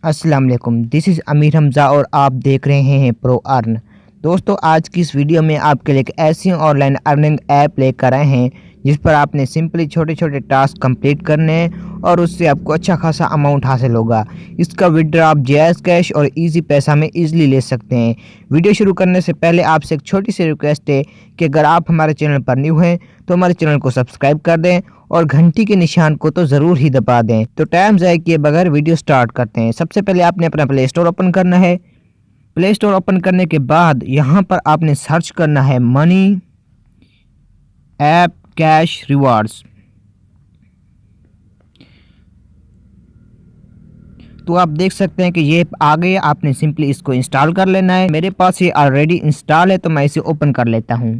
अस्सलाम वालेकुम, this is Amir Hamza और आप देख रहे हैं प्रो अर्न। दोस्तों, आज की इस वीडियो में आपके लिए एक ऐसी ऑनलाइन अर्निंग ऐप लेकर आए हैं जिस पर आपने सिंपली छोटे छोटे टास्क कंप्लीट करने हैं और उससे आपको अच्छा खासा अमाउंट हासिल होगा। इसका विड्रॉ आप जैज़ कैश और इजी पैसा में इजीली ले सकते हैं। वीडियो शुरू करने से पहले आपसे एक छोटी सी रिक्वेस्ट है कि अगर आप हमारे चैनल पर न्यू हैं तो हमारे चैनल को सब्सक्राइब कर दें और घंटी के निशान को तो ज़रूर ही दबा दें। तो टाइम ज़ाया किए बगैर वीडियो स्टार्ट करते हैं। सबसे पहले आपने अपना प्ले स्टोर ओपन करना है। प्ले स्टोर ओपन करने के बाद यहाँ पर आपने सर्च करना है मनी ऐप कैश रिवार्ड्स। तो आप देख सकते हैं कि ये आ गया। आपने सिंपली इसको इंस्टॉल कर लेना है। मेरे पास ये ऑलरेडी इंस्टॉल है तो मैं इसे ओपन कर लेता हूँ।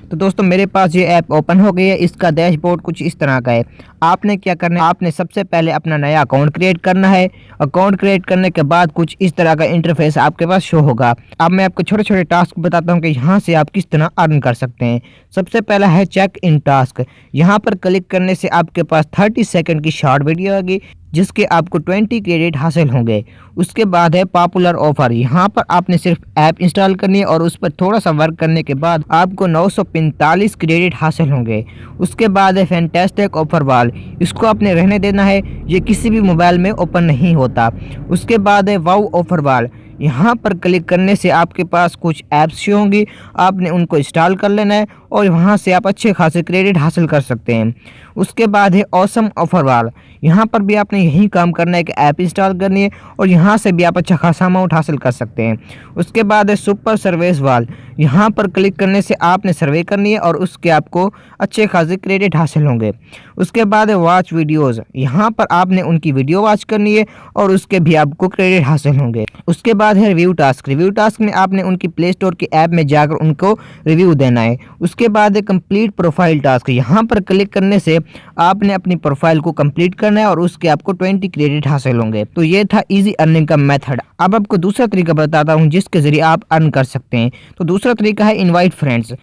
तो दोस्तों, मेरे पास ये ऐप ओपन हो गई है। इसका डैशबोर्ड कुछ इस तरह का है। आपने क्या करना है, आपने सबसे पहले अपना नया अकाउंट क्रिएट करना है। अकाउंट क्रिएट करने के बाद कुछ इस तरह का इंटरफेस आपके पास शो होगा। अब मैं आपको छोटे छोटे टास्क बताता हूँ कि यहाँ से आप किस तरह अर्न कर सकते हैं। सबसे पहला है चेक इन टास्क। यहाँ पर क्लिक करने से आपके पास 30 सेकंड की शॉर्ट वीडियो आएगी जिसके आपको 20 क्रेडिट हासिल होंगे। उसके बाद है पॉपुलर ऑफर। यहाँ पर आपने सिर्फ ऐप इंस्टॉल करनी है और उस पर थोड़ा सा वर्क करने के बाद आपको 945 क्रेडिट हासिल होंगे। उसके बाद है फैंटास्टिक ऑफर वाल। इसको आपने रहने देना है, ये किसी भी मोबाइल में ओपन नहीं होता। उसके बाद है वाउ ऑफर वाल। यहाँ पर क्लिक करने से आपके पास कुछ ऐप्स शो होंगी, आपने उनको इंस्टॉल कर लेना है और वहाँ से आप अच्छे खासे क्रेडिट हासिल कर सकते हैं। उसके बाद है ऑसम ऑफर वाल। यहाँ पर भी आपने यही काम करना है कि ऐप इंस्टॉल करनी है और यहाँ से भी आप अच्छा खासा अमाउंट हासिल कर सकते हैं। उसके बाद है सुपर सर्विस वाल। यहाँ पर क्लिक करने से आपने सर्वे करनी है और उसके आपको अच्छे खासे क्रेडिट हासिल होंगे। उसके बाद है वॉच वीडियोज़। यहाँ पर आपने उनकी वीडियो वॉच करनी है और उसके भी आपको क्रेडिट हासिल होंगे। उसके बाद है रिव्यू टास्क। रिव्यू टास्क में आपने उनकी प्ले स्टोर की ऐप में जाकर उनको रिव्यू देना है। उसके बाद है कंप्लीट प्रोफाइल टास्क। यहाँ पर क्लिक करने से आपने अपनी प्रोफाइल को कंप्लीट करना है और उसके आपको 20 क्रेडिट हासिल होंगे। तो ये था इजी अर्निंग का मेथड। अब आपको दूसरा तरीका बताता हूँ जिसके जरिए आप अर्न कर सकते हैं। तो दूसरा तरीका है इनवाइट फ्रेंड्स।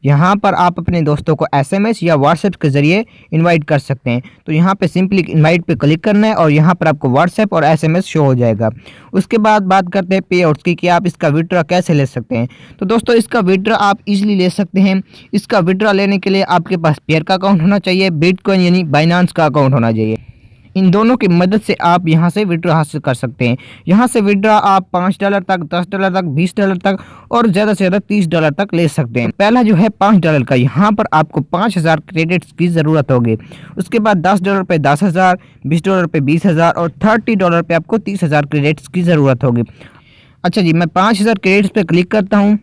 यहाँ पर आप अपने दोस्तों को एसएमएस या व्हाट्सएप के ज़रिए इनवाइट कर सकते हैं। तो यहाँ पे सिंपली इनवाइट पे क्लिक करना है और यहाँ पर आपको व्हाट्सएप और एसएमएस शो हो जाएगा। उसके बाद बात करते हैं पे आउट्स की कि आप इसका विड्रॉ कैसे ले सकते हैं। तो दोस्तों, इसका विड्रॉ आप इजीली ले सकते हैं। इसका विड्रॉ लेने के लिए आपके पास पेयर का अकाउंट होना चाहिए, बिटकॉइन यानी बाइनांस का अकाउंट होना चाहिए। इन दोनों की मदद से आप यहाँ से विड्रॉ हासिल कर सकते हैं। यहाँ से विड्रॉ आप $5 तक, $10 तक, $20 तक और ज़्यादा से ज़्यादा $30 तक ले सकते हैं। पहला जो है $5 का, यहाँ पर आपको 5000 क्रेडिट्स की ज़रूरत होगी। उसके बाद $10 पे 10,000, $20 पे 20,000 और $30 पे आपको 30,000 क्रेडिट्स की ज़रूरत होगी। अच्छा जी, मैं 5000 क्रेडिट्स पे क्लिक करता हूँ।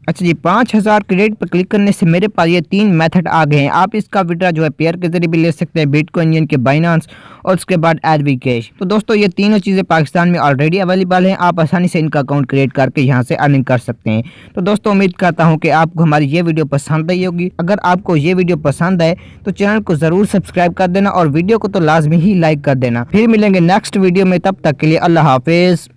अच्छा जी, 5000 क्रेडिट पर क्लिक करने से मेरे पास ये 3 मेथड आ गए हैं। आप इसका विड्रॉ जो है पेयर के जरिए भी ले सकते हैं, बिटकॉइन यानी कि बाइनांस और उसके बाद एडवी कैश। तो दोस्तों, ये तीनों चीज़ें पाकिस्तान में ऑलरेडी अवेलेबल हैं। आप आसानी से इनका अकाउंट क्रिएट करके यहाँ से अर्निंग कर सकते हैं। तो दोस्तों, उम्मीद करता हूँ कि आपको हमारी ये वीडियो पसंद आई होगी। अगर आपको ये वीडियो पसंद आए तो चैनल को ज़रूर सब्सक्राइब कर देना और वीडियो को तो लाजमी ही लाइक कर देना। फिर मिलेंगे नेक्स्ट वीडियो में, तब तक के लिए अल्लाह हाफिज़।